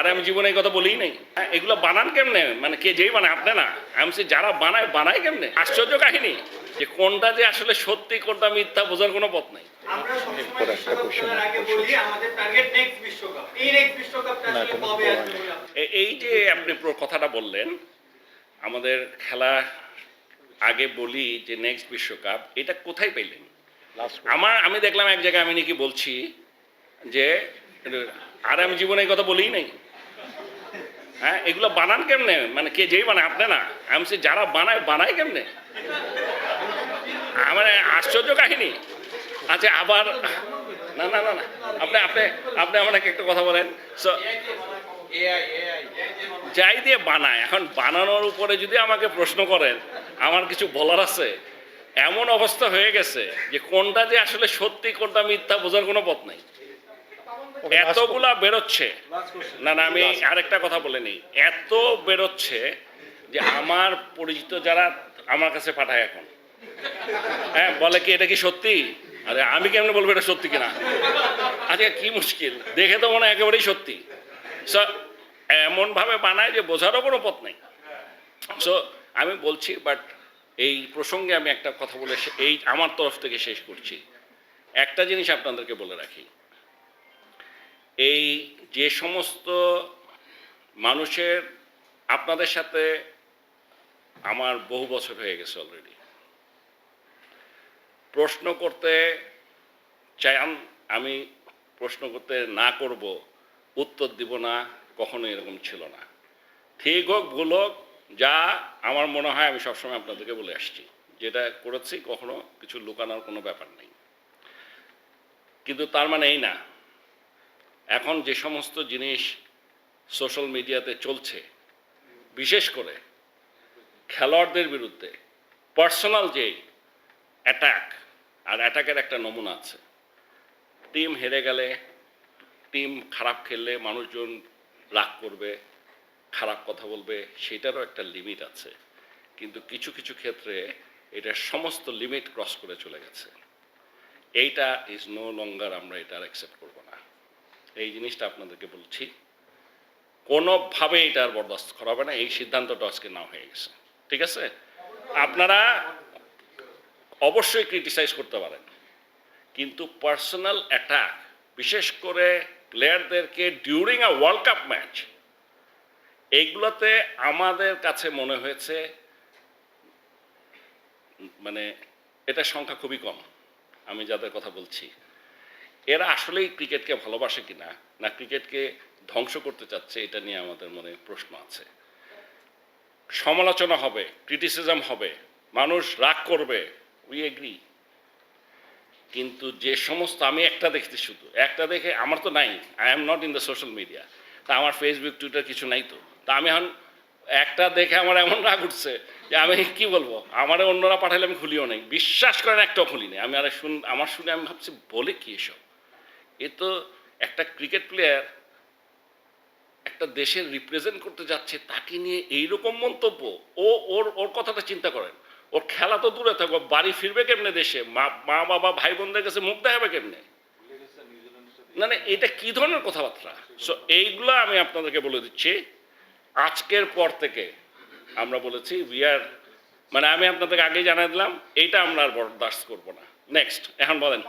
আর আমি জীবনে এই কথা বলিই নাই। এগুলো বানান কেমনে, মানে কে যেই বানায়, আপনি না, আমি যারা বানায় বানায় কেমনে? আশ্চর্য কাহিনী যে কোনটা যে আসলে সত্যি কোনটা মিথ্যা বোঝার কোনো পথ নাই। এই যে আপনি কথাটা বললেন, আমাদের খেলা আগে বলি যে নেক্সট বিশ্বকাপ, এটা কোথায় পেলেন? আমি দেখলাম এক জায়গায় আমি নাকি বলছি যে আর আমি জীবনে এই কথা বলিই নাই। এগুলো বানান কেমনে, মানে কে যেই বানায়, আপনি না, আমি যারা বানায় বানায় কেমনে? আমার আশ্চর্য কাহিনী। আচ্ছা, আবার না না না না আপনি আপনি আপনি আমাকে একটা কথা বলেন। যাই দিয়ে বানায়, এখন বানানোর উপরে যদি আমাকে প্রশ্ন করেন, আমার কিছু বলার আছে। এমন অবস্থা হয়ে গেছে যে কোনটা যে আসলে সত্যি কোনটা মিথ্যা বোঝার কোনো পথ নাই। এতগুলা বেরোচ্ছে, না না আমি আরেকটা কথা বলে নিই, এত বেরোচ্ছে যে আমার পরিচিত যারা আমার কাছে পাঠায় এখন, বলে কি এটা কি সত্যি? আরে আমি কেমন বলবো এটা সত্যি কিনা? আচ্ছা, কি মুশকিল, দেখে তো মনে হয় একেবারেই সত্যি। সো এমনভাবে বানায় যে বোঝারও কোনো পথ নেই। সো আমি বলছি, বাট এই প্রসঙ্গে আমি একটা কথা বলে এই আমার তরফ থেকে শেষ করছি। একটা জিনিস আপনাদেরকে বলে রাখি, এই যে সমস্ত মানুষের, আপনাদের সাথে আমার বহু বছর হয়ে গেছে অলরেডি, প্রশ্ন করতে চান, আমি প্রশ্ন করতে না করব, উত্তর দিব না, কখনো এরকম ছিল না। ঠিক হোক ভুল হোক, যা আমার মনে হয় আমি সবসময় আপনাদেরকে বলে আসছি, যেটা করেছি কখনো কিছু লুকানোর কোনো ব্যাপার নেই। কিন্তু তার মানে এই না, এখন যে সমস্ত জিনিস সোশ্যাল মিডিয়াতে চলছে, বিশেষ করে খেলোয়াড়দের বিরুদ্ধে পার্সোনাল যে অ্যাটাক, আর অ্যাটাকের একটা নমুনা আছে। টিম হেরে গেলে, টিম খারাপ খেললে মানুষজন রাগ করবে, খারাপ কথা বলবে, সেটারও একটা লিমিট আছে। কিন্তু কিছু কিছু ক্ষেত্রে এটা সমস্ত লিমিট ক্রস করে চলে গেছে। এইটা ইজ নো লঙ্গার, আমরা এটা আর অ্যাকসেপ্ট করবো না। এই জিনিসটা আপনাদেরকে বলছি, কোনোভাবে এটা আর বরদাস্ত করা হবে না। এই সিদ্ধান্তটা আজকে না হয়ে গেছে, ঠিক আছে? আপনারা অবশ্যই ক্রিটিসাইজ করতে পারেন, কিন্তু পার্সোনাল অ্যাটাক, বিশেষ করে প্লেয়ারদেরকে during a world cup match, এইগুলোতে আমাদের কাছে মনে হয়েছে মানে এটা সংখ্যা খুবই কম। আমি যাদের কথা বলছি, এরা আসলেই ক্রিকেটকে ভালোবাসে কিনা, না ক্রিকেটকে ধ্বংস করতে চাচ্ছে, এটা নিয়ে আমাদের মনে প্রশ্ন আছে। সমালোচনা হবে, ক্রিটিসিজম হবে, মানুষ রাগ করবে, উই এগ্রি। কিন্তু যে সমস্ত, আমি একটা দেখতে, শুধু একটা দেখে, আমার তো নাই, I am not in the social media, তা আমার ফেসবুক টুইটার কিছু নাই, তো তা আমি এখন একটা দেখে আমার এমন রাগ উঠছে যে আমি কি বলবো, আমার অন্যরা পাঠালে আমি খুলিও নাই, বিশ্বাস করেন একটাও খুলি নেই আমি। আর আমার শুনে আমি ভাবছি বলে কি এসব, এ তো একটা ক্রিকেট প্লেয়ার একটা দেশের রিপ্রেজেন্ট করতে যাচ্ছে, তাকে নিয়ে এইরকম মন্তব্য। ওর কথাটা চিন্তা করেন, ওর খেলা তো দূরে থাকবো, বাড়ি ফিরবে কেমনে দেশে, মা বাবা ভাই বোনদের কাছে মুখ দেখাবে কেমনে? মানে এটা কি ধরনের কথাবার্তা? সো এইগুলো আমি আপনাদেরকে বলে দিচ্ছি, আজকের পর থেকে আমরা বলেছি মানে আমি আপনাদেরকে আগেই জানাই দিলাম, এইটা আমরা আর বরদাস্ত করবো না। নেক্সট, এখন বলেন।